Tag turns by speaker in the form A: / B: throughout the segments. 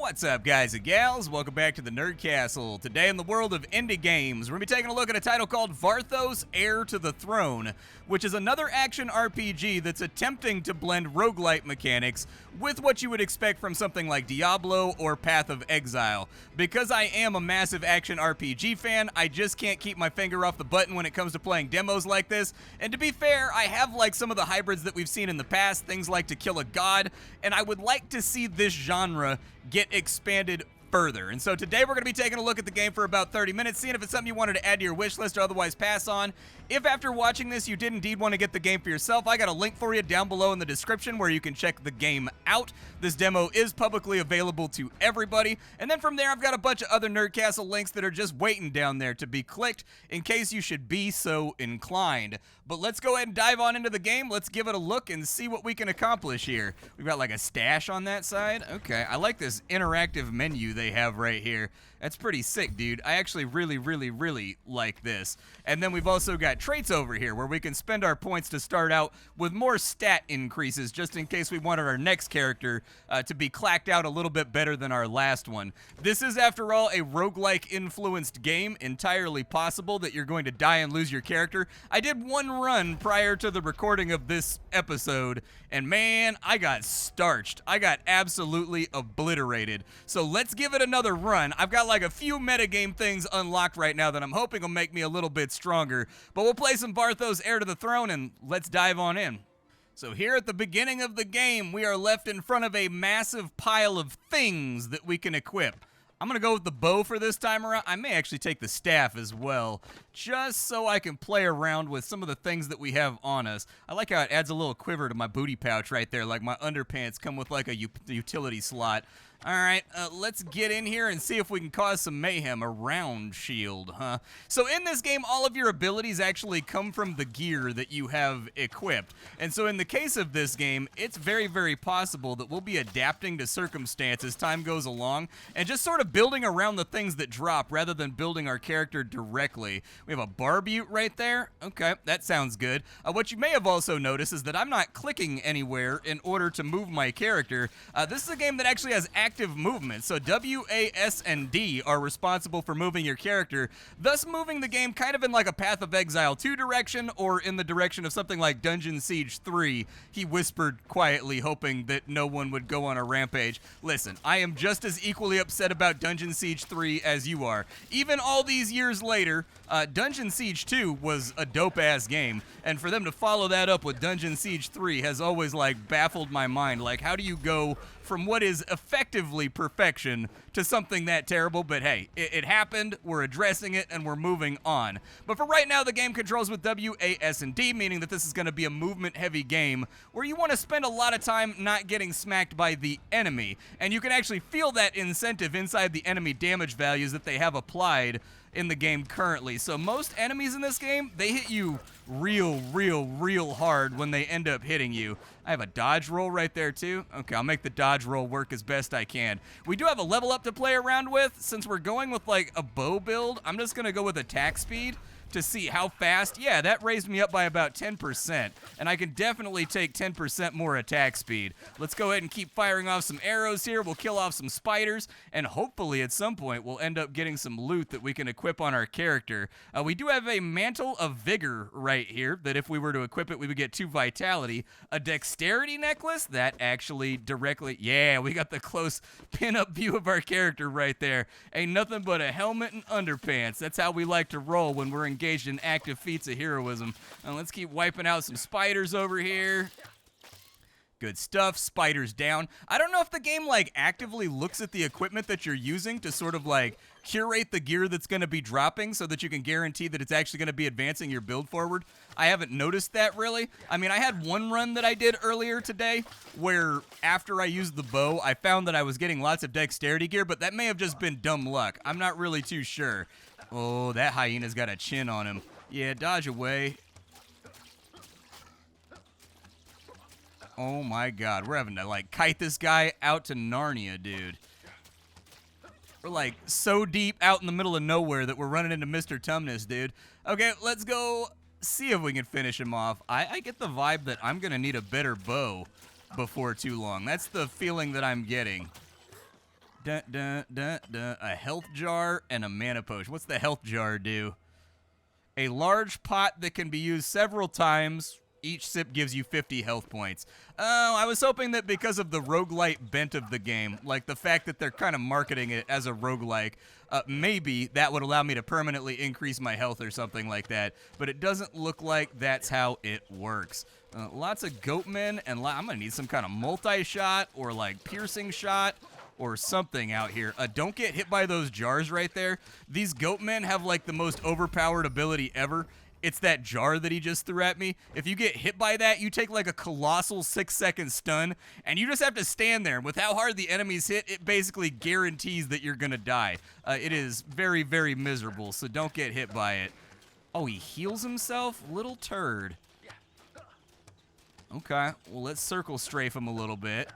A: What's up, guys and gals? Welcome back to the Nerd Castle. Today in the world of indie games, we're going to be taking a look at a title called Varthos Heir to the Throne, which is another action RPG that's attempting to blend roguelite mechanics with what you would expect from something like Diablo or Path of Exile. Because I am a massive action RPG fan, I just can't keep my finger off the button when it comes to playing demos like this. And to be fair, I have like some of the hybrids that we've seen in the past, things like To Kill a God, and I would like to see this genre get expanded further. And so today we're going to be taking a look at the game for about 30 minutes, seeing if it's something you wanted to add to your wish list or otherwise pass on. If after watching this you did indeed want to get the game for yourself, I got a link for you down below in the description where you can check the game out. This demo is publicly available to everybody. And then from there I've got a bunch of other Nerd Castle links that are just waiting down there to be clicked in case you should be so inclined. But let's go ahead and dive on into the game. Let's give it a look and see what we can accomplish here. We've got like a stash on that side. Okay, I like this interactive menu they have right here. That's pretty sick, dude. I actually really like this. And then we've also got traits over here where we can spend our points to start out with more stat increases just in case we wanted our next character to be clacked out a little bit better than our last one. This is, after all, a roguelike influenced game. Entirely possible that you're going to die and lose your character. I did one run prior to the recording of this episode, and man, I got starched. I got absolutely obliterated. So let's give it another run. I've got like a few metagame things unlocked right now that I'm hoping will make me a little bit stronger. But we'll play some Varthos Heir to the Throne and let's dive on in. So here at the beginning of the game, we are left in front of a massive pile of things that we can equip. I'm going to go with the bow for this time around. I may actually take the staff as well, just so I can play around with some of the things that we have on us. I like how it adds a little quiver to my booty pouch right there, like my underpants come with like a utility slot. All right, let's get in here and see if we can cause some mayhem. A round shield, huh? So in this game, all of your abilities actually come from the gear that you have equipped. And so in the case of this game, it's very possible that we'll be adapting to circumstance as time goes along and just sort of building around the things that drop rather than building our character directly. We have a barbute right there. Okay, that sounds good. What you may have also noticed is that I'm not clicking anywhere in order to move my character. This is a game that actually has active movement, so W, A, S, and D are responsible for moving your character, thus moving the game kind of in like a Path of Exile 2 direction or in the direction of something like Dungeon Siege 3. He whispered quietly, hoping that no one would go on a rampage. Listen, I am just as equally upset about Dungeon Siege 3 as you are. Even all these years later, Dungeon Siege 2 was a dope-ass game, and for them to follow that up with Dungeon Siege 3 has always, like, baffled my mind. Like, how do you go from what is effectively perfection to something that terrible? But hey, it happened, we're addressing it, and we're moving on. But for right now, the game controls with W, A, S, and D, meaning that this is going to be a movement-heavy game where you want to spend a lot of time not getting smacked by the enemy. And you can actually feel that incentive inside the enemy damage values that they have applied in the game currently. So most enemies in this game, they hit you real hard when they end up hitting you. I have a dodge roll right there too. Okay, I'll make the dodge roll work as best I can. We do have a level up to play around with. Since we're going with like a bow build, I'm just gonna go with attack speed to see how fast. Yeah, that raised me up by about 10%, and I can definitely take 10% more attack speed. Let's go ahead and keep firing off some arrows here. We'll kill off some spiders, and hopefully at some point we'll end up getting some loot that we can equip on our character. We do have a Mantle of Vigor right here that if we were to equip it, we would get 2 vitality. A Dexterity necklace that actually directly, yeah, we got the close pin-up view of our character right there. Ain't nothing but a helmet and underpants. That's how we like to roll when we're engaged in active feats of heroism. And let's keep wiping out some spiders over here. Good stuff. Spiders down. I don't know if the game like actively looks at the equipment that you're using to sort of like curate the gear that's going to be dropping so that you can guarantee that it's actually going to be advancing your build forward. I haven't noticed that really. I mean, I had one run that I did earlier today where after I used the bow, I found that I was getting lots of dexterity gear, but that may have just been dumb luck. I'm not really too sure. Oh, that hyena's got a chin on him. Yeah, dodge away. Oh my god, we're having to like kite this guy out to Narnia, dude. We're like so deep out in the middle of nowhere that we're running into Mr. Tumnus, dude. Okay, let's go see if we can finish him off. I get the vibe that I'm gonna need a better bow before too long. That's the feeling that I'm getting. Dun, dun, dun, dun. A health jar and a mana potion. What's the health jar do? A large pot that can be used several times. Each sip gives you 50 health points. Oh, I was hoping that because of the roguelite bent of the game, like the fact that they're kind of marketing it as a roguelike, maybe that would allow me to permanently increase my health or something like that. But it doesn't look like that's how it works. Lots of goatmen, and I'm going to need some kind of multi-shot or like piercing shot or something out here. Don't get hit by those jars right there. These goatmen have like the most overpowered ability ever. It's that jar that he just threw at me. If you get hit by that, you take like a colossal 6-second stun, and you just have to stand there. And with how hard the enemies hit, it basically guarantees that you're gonna die. It is very, very miserable, so don't get hit by it. Oh, he heals himself? Little turd. Okay, well, let's circle strafe him a little bit.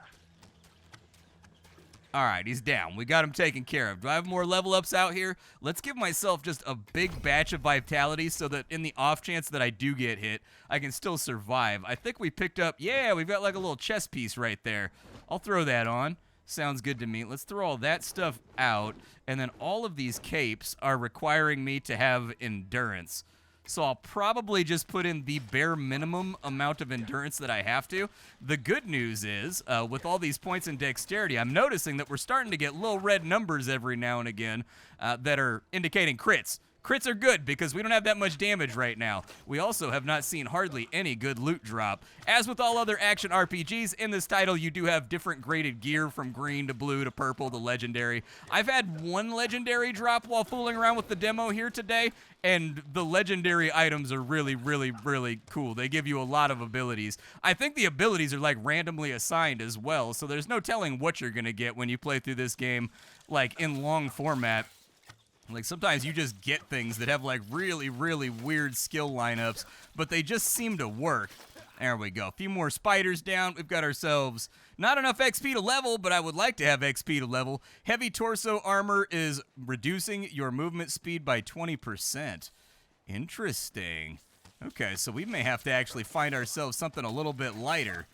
A: All right, he's down. We got him taken care of. Do I have more level ups out here? Let's give myself just a big batch of vitality so that in the off chance that I do get hit, I can still survive. I think we picked up, yeah, we've got like a little chest piece right there. I'll throw that on. Sounds good to me. Let's throw all that stuff out. And then all of these capes are requiring me to have endurance. So I'll probably just put in the bare minimum amount of endurance that I have to. The good news is, with all these points in dexterity, I'm noticing that we're starting to get little red numbers every now and again that are indicating crits. Crits are good because we don't have that much damage right now. We also have not seen hardly any good loot drop. As with all other action RPGs, in this title you do have different graded gear from green to blue to purple to legendary. I've had one legendary drop while fooling around with the demo here today, and the legendary items are really, really, really cool. They give you a lot of abilities. I think the abilities are like randomly assigned as well, so there's no telling what you're gonna get when you play through this game like in long format. Like sometimes you just get things that have like really, really weird skill lineups, but they just seem to work. There we go. A few more spiders down. We've got ourselves not enough XP to level, but I would like to have XP to level. Heavy torso armor is reducing your movement speed by 20%. Interesting. Okay, so we may have to actually find ourselves something a little bit lighter.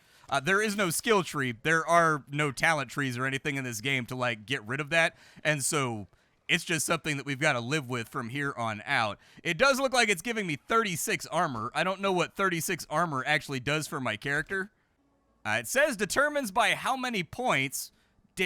A: There is no skill tree. There are no talent trees or anything in this game to like get rid of that, and so it's just something that we've got to live with from here on out. It does look like it's giving me 36 armor. I don't know what 36 armor actually does for my character. It says determines by how many points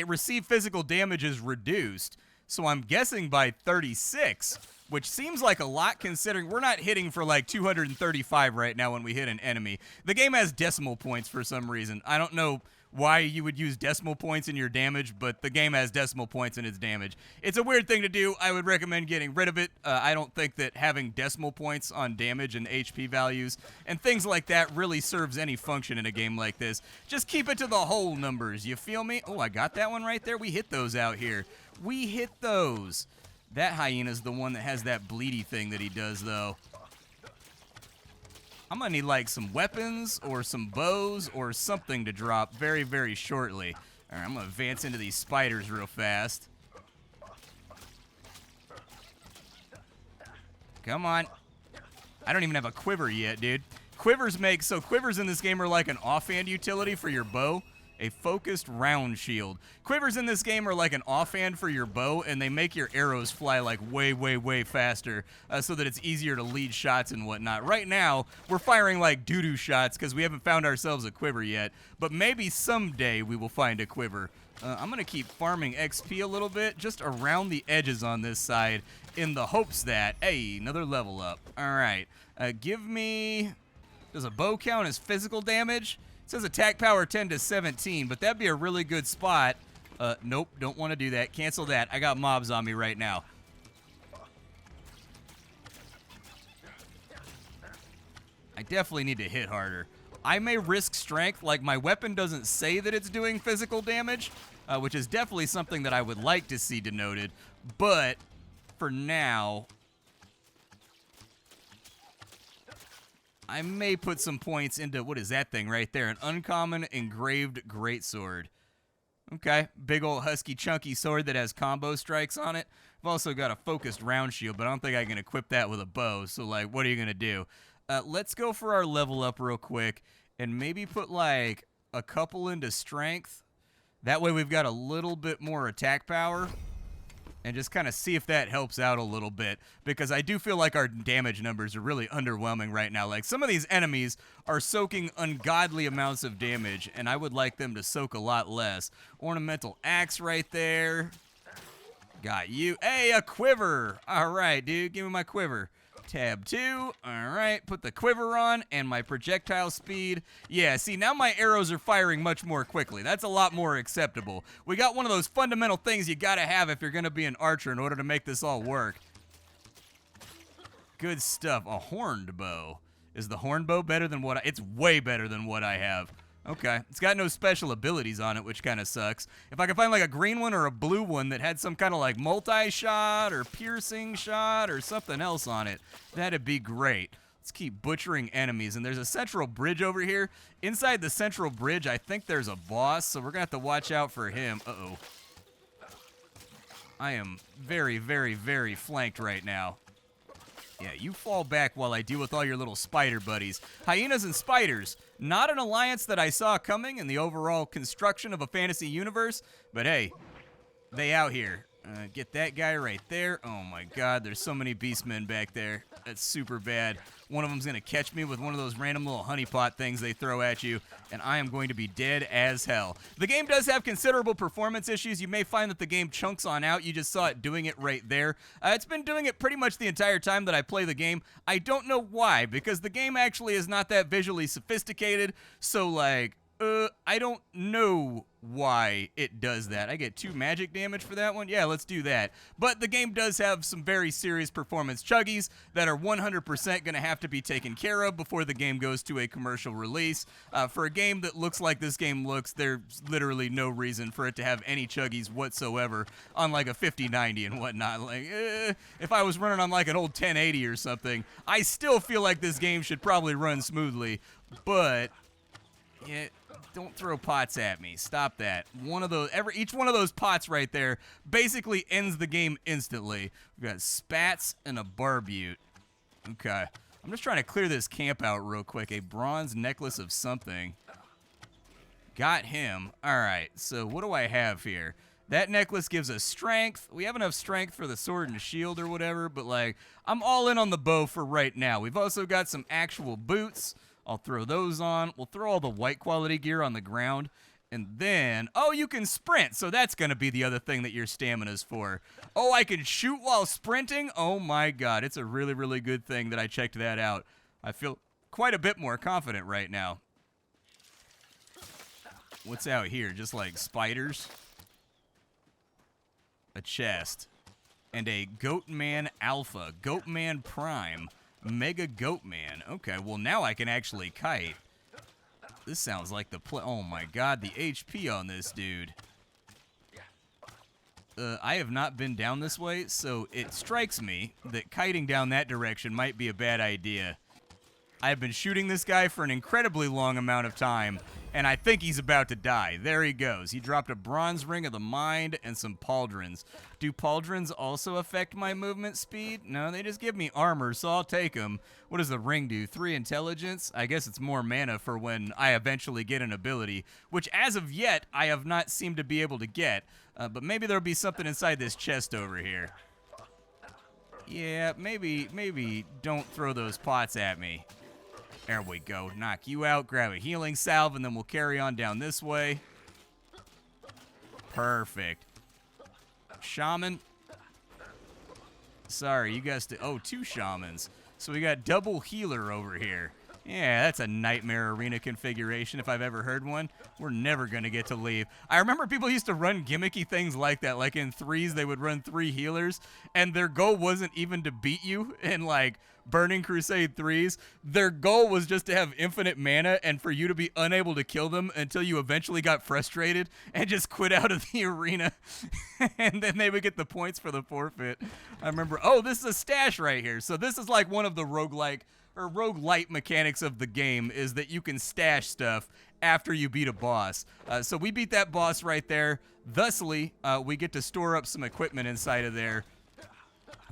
A: receive physical damage is reduced. So I'm guessing by 36, which seems like a lot considering we're not hitting for like 235 right now when we hit an enemy. The game has decimal points for some reason. I don't know why you would use decimal points in your damage, but the game has decimal points in its damage. It's a weird thing to do. I would recommend getting rid of it. I don't think that having decimal points on damage and HP values and things like that really serves any function in a game like this. Just keep it to the whole numbers. You feel me? Oh, I got that one right there. We hit those out here. We hit those. That hyena's the one that has that bleedy thing that he does, though. I'm gonna need like some weapons or some bows or something to drop very, very shortly. All right, I'm gonna advance into these spiders real fast. Come on. I don't even have a quiver yet, dude. Quivers in this game are like an offhand utility for your bow. A focused round shield. Quivers in this game are like an offhand for your bow, and they make your arrows fly like way, way, way faster so that it's easier to lead shots and whatnot. Right now, we're firing like doo-doo shots because we haven't found ourselves a quiver yet, but maybe someday we will find a quiver. I'm going to keep farming XP a little bit just around the edges on this side in the hopes that, hey, another level up. All right, give me, does a bow count as physical damage? It says attack power 10 to 17, but that'd be a really good spot. Nope, don't want to do that. Cancel that. I got mobs on me right now. I definitely need to hit harder. I may risk strength. Like, my weapon doesn't say that it's doing physical damage, which is definitely something that I would like to see denoted. But for now, I may put some points into, what is that thing right there? An uncommon engraved greatsword. Okay, big old husky chunky sword that has combo strikes on it. I've also got a focused round shield, but I don't think I can equip that with a bow, so like, what are you gonna do? Let's go for our level up real quick, and maybe put like a couple into strength. That way we've got a little bit more attack power. And just kind of see if that helps out a little bit. Because I do feel like our damage numbers are really underwhelming right now. Like, some of these enemies are soaking ungodly amounts of damage, and I would like them to soak a lot less. Ornamental axe right there. Got you. Hey, a quiver. All right, dude. Give me my quiver. Tab 2. All right. Put the quiver on and my projectile speed. Yeah, see, now my arrows are firing much more quickly. That's a lot more acceptable. We got one of those fundamental things you got to have if you're going to be an archer in order to make this all work. Good stuff. A horned bow. Is the horned bow better than what it's way better than what I have. Okay. It's got no special abilities on it, which kind of sucks. If I could find like a green one or a blue one that had some kind of like multi-shot or piercing shot or something else on it, that'd be great. Let's keep butchering enemies. And there's a central bridge over here. Inside the central bridge, I think there's a boss, so we're going to have to watch out for him. Uh-oh. I am very, very, very flanked right now. Yeah, you fall back while I deal with all your little spider buddies. Hyenas and spiders. Not an alliance that I saw coming in the overall construction of a fantasy universe, but hey, they out here. Get that guy right there. Oh my god, there's so many beastmen back there. That's super bad. One of them's going to catch me with one of those random little honeypot things they throw at you, and I am going to be dead as hell. The game does have considerable performance issues. You may find that the game chunks on out. You just saw it doing it right there. It's been doing it pretty much the entire time that I play the game. I don't know why, because the game actually is not that visually sophisticated, so like, I don't know why it does that. I get 2 magic damage for that one? Yeah, let's do that. But the game does have some very serious performance chuggies that are 100% going to have to be taken care of before the game goes to a commercial release. For a game that looks like this game looks, there's literally no reason for it to have any chuggies whatsoever on like a 5090 and whatnot. Like, if I was running on like an old 1080 or something, I still feel like this game should probably run smoothly, but yeah, don't throw pots at me. Stop that. Each one of those pots right there basically ends the game instantly. We've got spats and a barbute. Okay. I'm just trying to clear this camp out real quick. A bronze necklace of something. Got him. All right. So what do I have here? That necklace gives us strength. We have enough strength for the sword and shield or whatever, but like, I'm all in on the bow for right now. We've also got some actual boots. I'll throw those on. We'll throw all the white quality gear on the ground. And then, oh, you can sprint. So that's going to be the other thing that your stamina's for. Oh, I can shoot while sprinting? Oh my god, it's a really, really good thing that I checked that out. I feel quite a bit more confident right now. What's out here? Just like spiders? A chest. And a Goatman Alpha. Goatman Prime. Mega Goatman. Okay, well now I can actually kite. This sounds like the oh my god, the HP on this dude. I have not been down this way, so it strikes me that kiting down that direction might be a bad idea. I've been shooting this guy for an incredibly long amount of time, and I think he's about to die. There he goes. He dropped a bronze ring of the mind and some pauldrons. Do pauldrons also affect my movement speed? No, they just give me armor, so I'll take them. What does the ring do? 3 intelligence? I guess it's more mana for when I eventually get an ability, which as of yet, I have not seemed to be able to get. But maybe there'll be something inside this chest over here. Yeah, maybe don't throw those pots at me. There we go. Knock you out, grab a healing salve, and then we'll carry on down this way. Perfect. Shaman. Sorry, you guys did. Oh, 2 shamans. So we got double healer over here. Yeah, that's a nightmare arena configuration if I've ever heard one. We're never going to get to leave. I remember people used to run gimmicky things like that. Like in 3s, they would run 3 healers, and their goal wasn't even to beat you in, like, Burning Crusade 3s. Their goal was just to have infinite mana and for you to be unable to kill them until you eventually got frustrated and just quit out of the arena. And then they would get the points for the forfeit. I remember, oh, this is a stash right here. So this is like one of the roguelike or roguelite mechanics of the game, is that you can stash stuff after you beat a boss. So we beat that boss right there. Thusly, we get to store up some equipment inside of there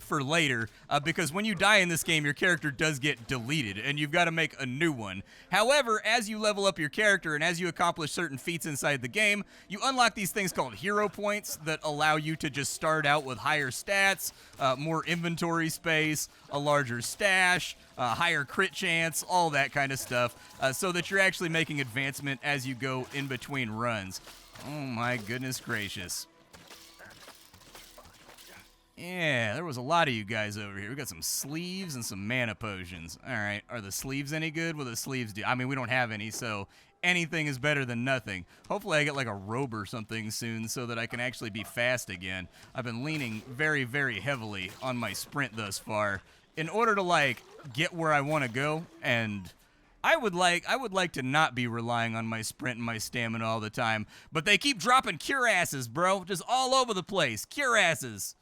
A: for later, because when you die in this game, your character does get deleted, and you've got to make a new one. However, as you level up your character and as you accomplish certain feats inside the game, you unlock these things called hero points that allow you to just start out with higher stats, more inventory space, a larger stash, higher crit chance, all that kind of stuff, so that you're actually making advancement as you go in between runs. Oh my goodness gracious. Yeah, there was a lot of you guys over here. We got some sleeves and some mana potions. All right, are the sleeves any good? What do the sleeves do? I mean, we don't have any, so anything is better than nothing. Hopefully I get like a robe or something soon so that I can actually be fast again. I've been leaning very, very heavily on my sprint thus far in order to like get where I want to go, and I would like to not be relying on my sprint and my stamina all the time, but they keep dropping cuirasses, bro, just all over the place. Cuirasses.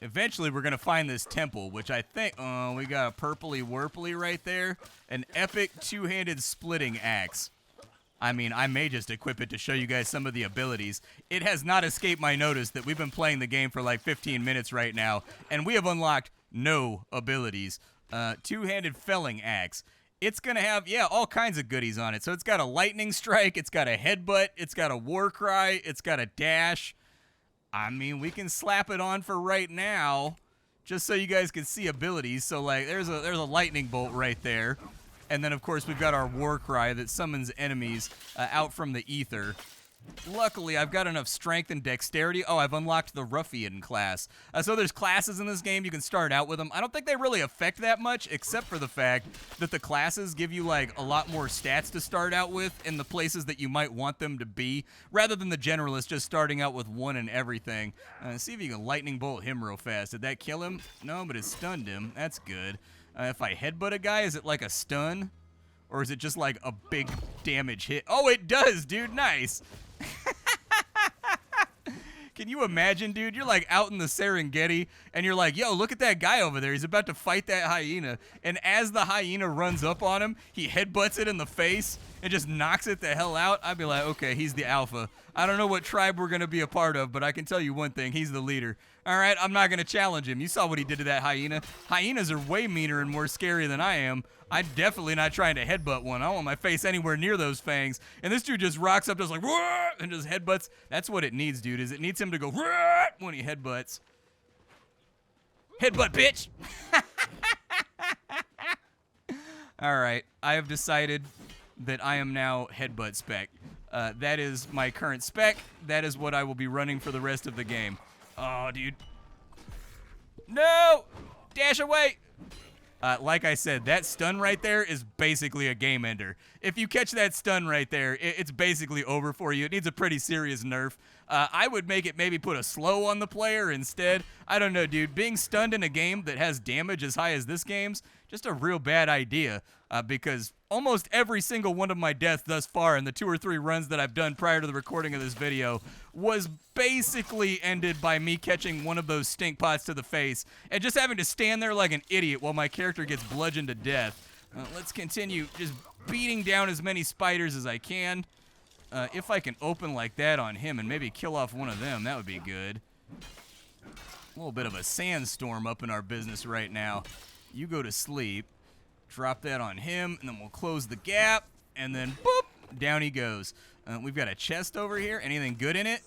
A: Eventually, we're going to find this temple, which I think, oh, we got a purpley-wurpley right there. An epic two-handed splitting axe. I mean, I may just equip it to show you guys some of the abilities. It has not escaped my notice that we've been playing the game for like 15 minutes right now, and we have unlocked no abilities. Two-handed felling axe. It's going to have, yeah, all kinds of goodies on it. So it's got a lightning strike, it's got a headbutt, it's got a war cry, it's got a dash. I mean, we can slap it on for right now, just so you guys can see abilities. So, like, there's a lightning bolt right there. And then, of course, we've got our war cry that summons enemies out from the ether. Luckily, I've got enough strength and dexterity. Oh, I've unlocked the ruffian class. So there's classes in this game. You can start out with them. I don't think they really affect that much, except for the fact that the classes give you, like, a lot more stats to start out with in the places that you might want them to be, rather than the generalist just starting out with one and everything. See if you can lightning bolt him real fast. Did that kill him? No, but it stunned him. That's good. If I headbutt a guy, is it like a stun? Or is it just like a big damage hit? Oh, it does, dude. Nice. Can you imagine, dude? You're like out in the Serengeti and you're like, yo, look at that guy over there. He's about to fight that hyena. And as the hyena runs up on him, he headbutts it in the face and just knocks it the hell out. I'd be like, okay, he's the alpha. I don't know what tribe we're going to be a part of, but I can tell you one thing. He's the leader. All right, I'm not going to challenge him. You saw what he did to that hyena. Hyenas are way meaner and more scary than I am. I'm definitely not trying to headbutt one. I don't want my face anywhere near those fangs. And this dude just rocks up just like, "Whoa!" and just headbutts. That's what it needs, dude, is it needs him to go "Whoa!" when he headbutts. Headbutt, bitch! All right, I have decided that I am now headbutt spec. That is my current spec. That is what I will be running for the rest of the game. Oh, dude. No! Dash away! Like I said, that stun right there is basically a game ender. If you catch that stun right there, it's basically over for you. It needs a pretty serious nerf. I would make it maybe put a slow on the player instead. I don't know, dude. Being stunned in a game that has damage as high as this game's just a real bad idea, because almost every single one of my deaths thus far in the 2 or 3 runs that I've done prior to the recording of this video was basically ended by me catching one of those stink pots to the face and just having to stand there like an idiot while my character gets bludgeoned to death. Let's continue just beating down as many spiders as I can. If I can open like that on him and maybe kill off one of them, that would be good. A little bit of a sandstorm up in our business right now. You go to sleep. Drop that on him, and then we'll close the gap, and then boop, down he goes. We've got a chest over here. Anything good in it?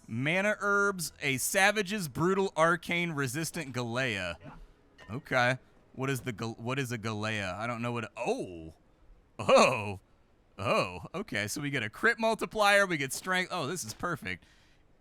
A: Mana herbs, a Savage's Brutal Arcane Resistant Galea. Okay. What is a Galea? I don't know what. Oh, okay. So we get a crit multiplier. We get strength. Oh, this is perfect.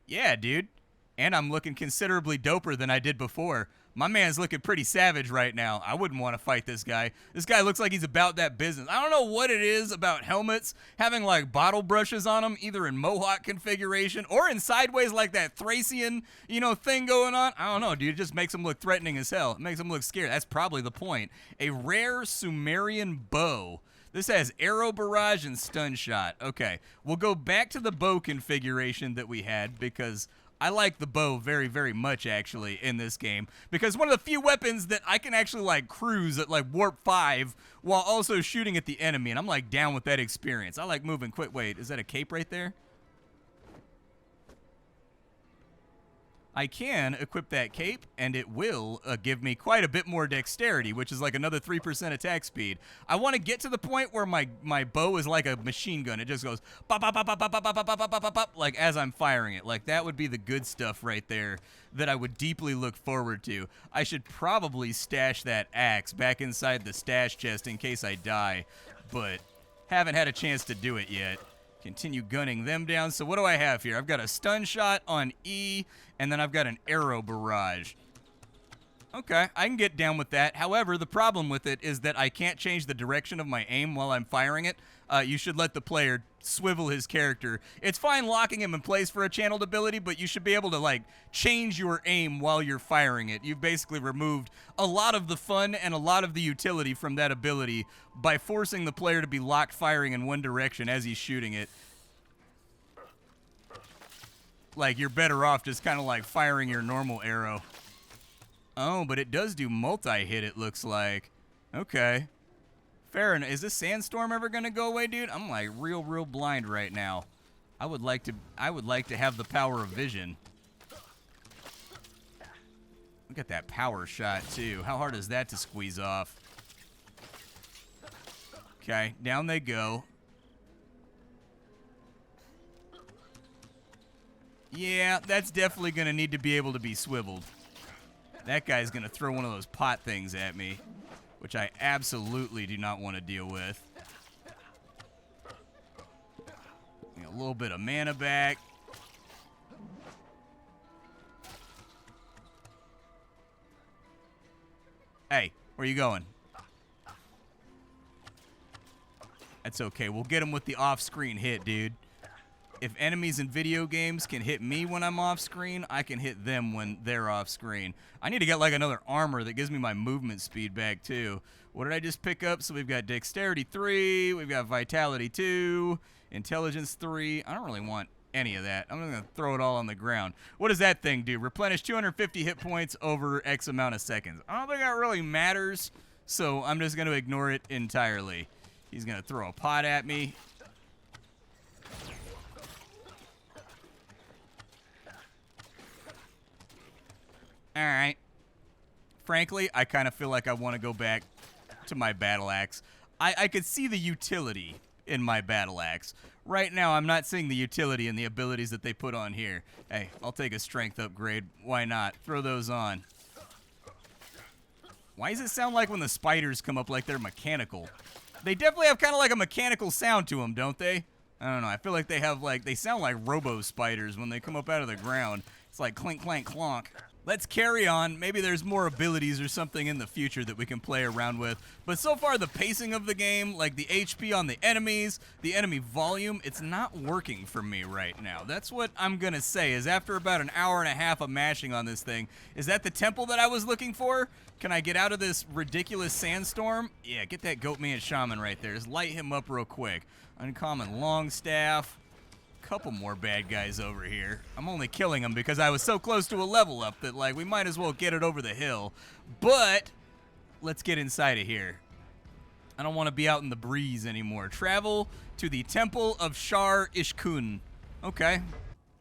A: Yeah, dude. And I'm looking considerably doper than I did before. My man's looking pretty savage right now. I wouldn't want to fight this guy. This guy looks like he's about that business. I don't know what it is about helmets having like bottle brushes on them, either in mohawk configuration or in sideways like that Thracian, thing going on. I don't know, dude. It just makes them look threatening as hell. It makes them look scared. That's probably the point. A rare Sumerian bow. This has arrow barrage and stun shot. Okay, we'll go back to the bow configuration that we had because I like the bow very, very much, actually, in this game. Because one of the few weapons that I can actually, like, cruise at, like, warp 5 while also shooting at the enemy. And I'm, like, down with that experience. I like moving quick. Wait, is that a cape right there? I can equip that cape, and it will give me quite a bit more dexterity, which is like another 3% attack speed. I want to get to the point where my bow is like a machine gun. It just goes pop, pop, pop, pop, pop, pop, pop, pop, pop, pop, pop, pop, like as I'm firing it. Like that would be the good stuff right there that I would deeply look forward to. I should probably stash that axe back inside the stash chest in case I die, but haven't had a chance to do it yet. Continue gunning them down. So what do I have here? I've got a stun shot on E, and then I've got an arrow barrage. Okay, I can get down with that. However, the problem with it is that I can't change the direction of my aim while I'm firing it. You should let the player swivel his character. It's fine locking him in place for a channeled ability, but you should be able to, like, change your aim while you're firing it. You've basically removed a lot of the fun and a lot of the utility from that ability by forcing the player to be locked firing in one direction as he's shooting it. Like, you're better off just kind of, like, firing your normal arrow. Oh, but it does do multi-hit, it looks like. Okay. Fair enough. Is this sandstorm ever gonna go away, dude? I'm like real blind right now. I would like to have the power of vision. Look at that power shot too. How hard is that to squeeze off? Okay, down they go. Yeah, that's definitely gonna need to be able to be swiveled. That guy's gonna throw one of those pot things at me, which I absolutely do not want to deal with. A little bit of mana back. Hey, where you going? That's okay. We'll get him with the off-screen hit, dude. If enemies in video games can hit me when I'm off screen, I can hit them when they're off screen. I need to get like another armor that gives me my movement speed back too. What did I just pick up? So we've got dexterity 3, we've got vitality 2, intelligence 3. I don't really want any of that. I'm going to throw it all on the ground. What does that thing do? Replenish 250 hit points over X amount of seconds. I don't think that really matters, so I'm just going to ignore it entirely. He's going to throw a pot at me. Alright. Frankly, I kind of feel like I want to go back to my battle axe. I could see the utility in my battle axe. Right now, I'm not seeing the utility in the abilities that they put on here. Hey, I'll take a strength upgrade. Why not? Throw those on. Why does it sound like when the spiders come up like they're mechanical? They definitely have kind of like a mechanical sound to them, don't they? I don't know. I feel like they have like, they sound like robo spiders when they come up out of the ground. It's like clink, clank, clonk. Let's carry on. Maybe there's more abilities or something in the future that we can play around with. But so far, the pacing of the game, like the HP on the enemies, the enemy volume, it's not working for me right now. That's what I'm going to say, is after about an hour and a half of mashing on this thing, is that the temple that I was looking for? Can I get out of this ridiculous sandstorm? Yeah, get that goat man shaman right there. Just light him up real quick. Uncommon long staff. Couple more bad guys over here. I'm only killing them because I was so close to a level up that, like, we might as well get it over the hill. But let's get inside of here. I don't want to be out in the breeze anymore. Travel to the Temple of Shar Ishkun. Okay.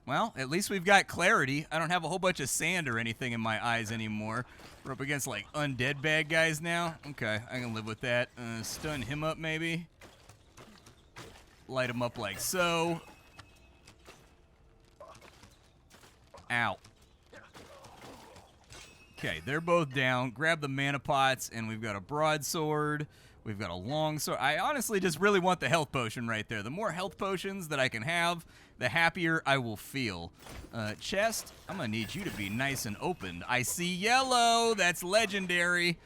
A: Well, at least we've got clarity. I don't have a whole bunch of sand or anything in my eyes anymore. We're up against, like, undead bad guys now. Okay, I can live with that. Stun him up, maybe. Light him up like so. Ow. Okay, they're both down. Grab the mana pots, and we've got a broadsword. We've got a long sword. I honestly just really want the health potion right there. The more health potions that I can have, the happier I will feel. Chest, I'm going to need you to be nice and opened. I see yellow. That's legendary.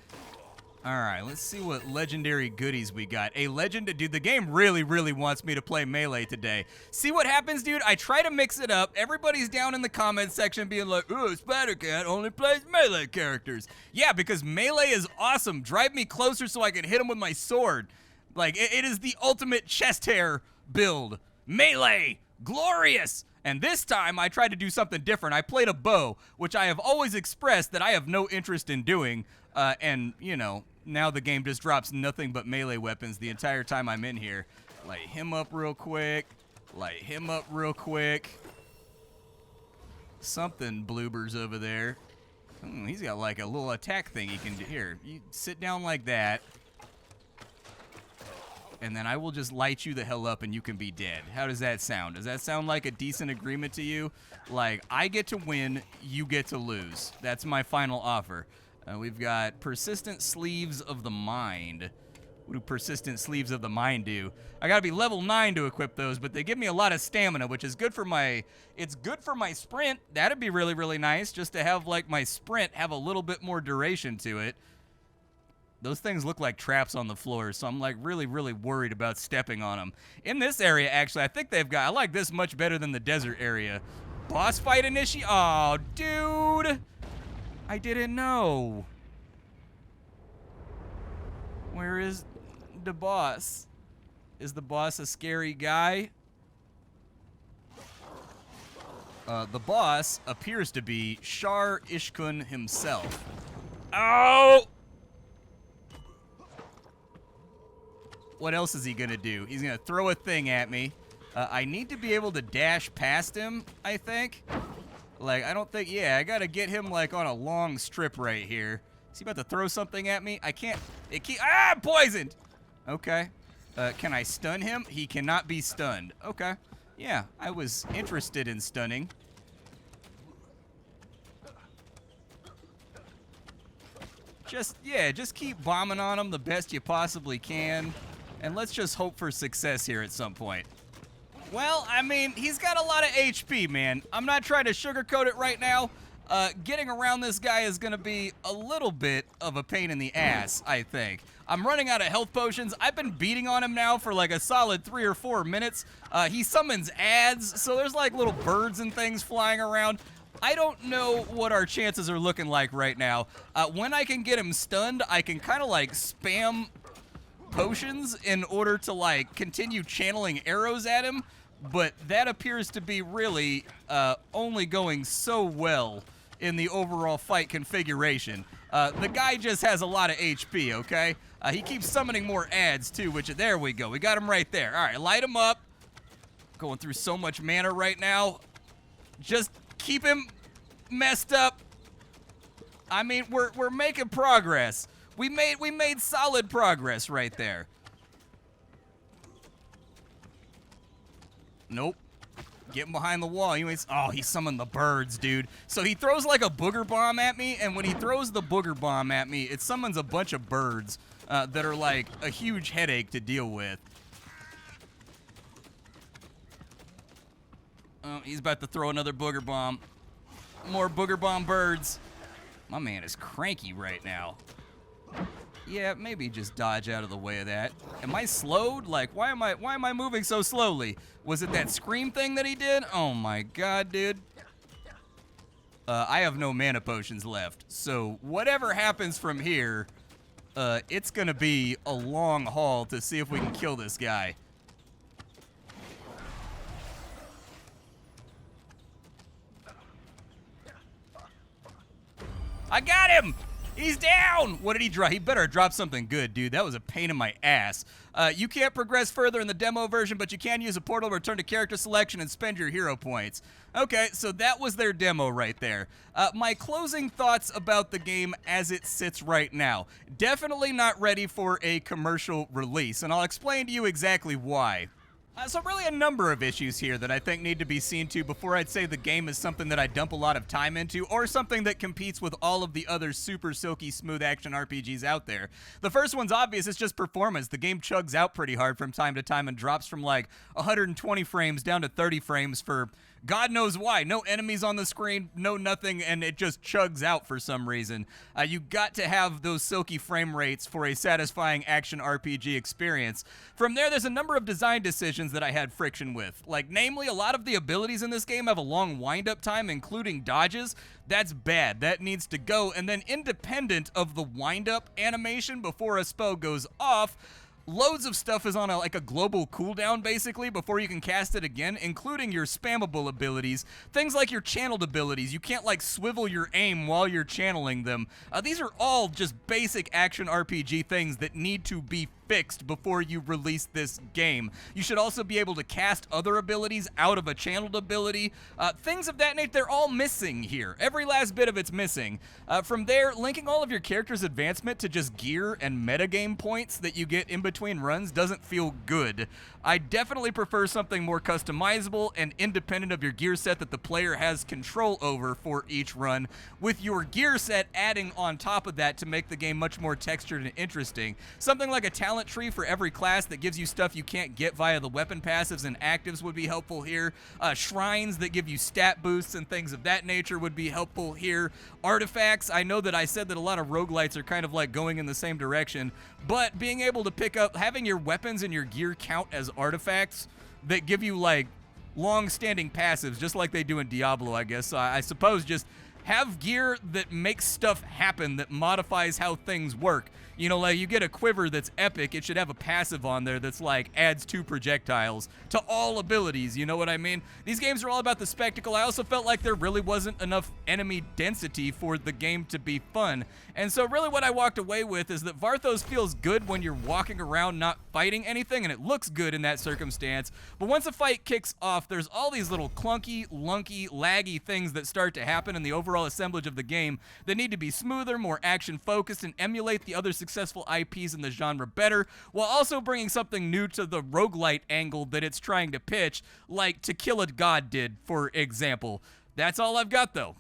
A: All right, let's see what legendary goodies we got. A legend, dude, the game really wants me to play Melee today. See what happens, dude? I try to mix it up. Everybody's down in the comments section being like, ooh, Splattercat only plays Melee characters. Yeah, because Melee is awesome. Drive me closer so I can hit him with my sword. Like, it is the ultimate chest hair build. Melee, glorious. And this time, I tried to do something different. I played a bow, which I have always expressed that I have no interest in doing. And, you know, now the game just drops nothing but melee weapons the entire time I'm in here. Light him up real quick. Light him up real quick. something bloobers over there. He's got like a little attack thing he can do. Here, you sit down like that. And then I will just light you the hell up and you can be dead. How does that sound? Does that sound like a decent agreement to you? Like, I get to win, you get to lose. That's my final offer. We've got Persistent Sleeves of the Mind. What do Persistent Sleeves of the Mind do? I gotta be level 9 to equip those, but they give me a lot of stamina, which is good for my... It's good for my sprint. That'd be really, really nice, just to have, like, my sprint have a little bit more duration to it. Those things look like traps on the floor, so I'm, like, really, really worried about stepping on them. In this area, actually, I think they've got... I like this much better than the desert area. Boss fight initiate... Oh, dude! I didn't know. Where is the boss? Is the boss a scary guy? The boss appears to be Shar Ishkun himself. Oh! What else is he gonna do? He's gonna throw a thing at me. I need to be able to dash past him, I think. Like, I don't think... Yeah, I gotta get him, like, on a long strip right here. Is he about to throw something at me? I can't... I'm poisoned! Okay. Can I stun him? He cannot be stunned. Okay. Yeah, I was interested in stunning. Just keep bombing on him the best you possibly can. And let's just hope for success here at some point. Well, I mean, he's got a lot of HP, man. I'm not trying to sugarcoat it right now. Getting around this guy is going to be a little bit of a pain in the ass, I think. I'm running out of health potions. I've been beating on him now for like a solid 3 or 4 minutes. He summons ads, so there's like little birds and things flying around. I don't know what our chances are looking like right now. When I can get him stunned, I can kind of like spam potions in order to like continue channeling arrows at him. But that appears to be really only going so well in the overall fight configuration. The guy just has a lot of HP, okay? He keeps summoning more ads, too, which, there we go. We got him right there. All right, light him up. Going through so much mana right now. Just keep him messed up. I mean, we're making progress. We made solid progress right there. Nope. Getting behind the wall. Oh, he summoned the birds, dude. So he throws like a booger bomb at me, and when he throws the booger bomb at me, it summons a bunch of birds that are like a huge headache to deal with. Oh, he's about to throw another booger bomb. More booger bomb birds. My man is cranky right now. Yeah, maybe just dodge out of the way of that. Am I slowed? Like, why am I moving so slowly? Was it that scream thing that he did? Oh my god, dude. I have no mana potions left. So whatever happens from here, it's gonna be a long haul to see if we can kill this guy. I got him! He's down! What did he drop? He better drop something good, dude. That was a pain in my ass. You can't progress further in the demo version, but you can use a portal to return to character selection and spend your hero points. Okay, so that was their demo right there. My closing thoughts about the game as it sits right now. Definitely not ready for a commercial release, and I'll explain to you exactly why. So really a number of issues here that I think need to be seen to before I'd say the game is something that I dump a lot of time into or something that competes with all of the other super silky smooth action RPGs out there. The first one's obvious, it's just performance. The game chugs out pretty hard from time to time and drops from like 120 frames down to 30 frames for God knows why. No enemies on the screen, no nothing, and it just chugs out for some reason. You got to have those silky frame rates for a satisfying action RPG experience. From there's a number of design decisions that I had friction with. Like, namely, a lot of the abilities in this game have a long wind-up time, including dodges. That's bad. That needs to go. And then independent of the wind-up animation before a spell goes off, loads of stuff is on a global cooldown, basically, before you can cast it again, including your spammable abilities. Things like your channeled abilities. You can't, like, swivel your aim while you're channeling them. These are all just basic action RPG things that need to be fixed before you release this game. You should also be able to cast other abilities out of a channeled ability. Things of that nature, they're all missing here. Every last bit of it's missing. From there, linking all of your character's advancement to just gear and metagame points that you get in between runs doesn't feel good. I definitely prefer something more customizable and independent of your gear set that the player has control over for each run, with your gear set adding on top of that to make the game much more textured and interesting. Something like a talent tree for every class that gives you stuff you can't get via the weapon passives and actives would be helpful here. Shrines that give you stat boosts and things of that nature would be helpful here. Artifacts, I know that I said that a lot of roguelites are kind of like going in the same direction, but being able to pick up, having your weapons and your gear count as artifacts that give you like long-standing passives, just like they do in Diablo, I guess. I suppose just have gear that makes stuff happen, that modifies how things work. You know, like you get a quiver that's epic, it should have a passive on there that's like adds 2 projectiles to all abilities, you know what I mean? These games are all about the spectacle. I also felt like there really wasn't enough enemy density for the game to be fun. And so really what I walked away with is that Varthos feels good when you're walking around not fighting anything, and it looks good in that circumstance. But once a fight kicks off, there's all these little clunky, lunky, laggy things that start to happen in the overall assemblage of the game that need to be smoother, more action-focused, and emulate the other successful IPs in the genre better, while also bringing something new to the roguelite angle that it's trying to pitch, like To Kill a God did, for example. That's all I've got, though.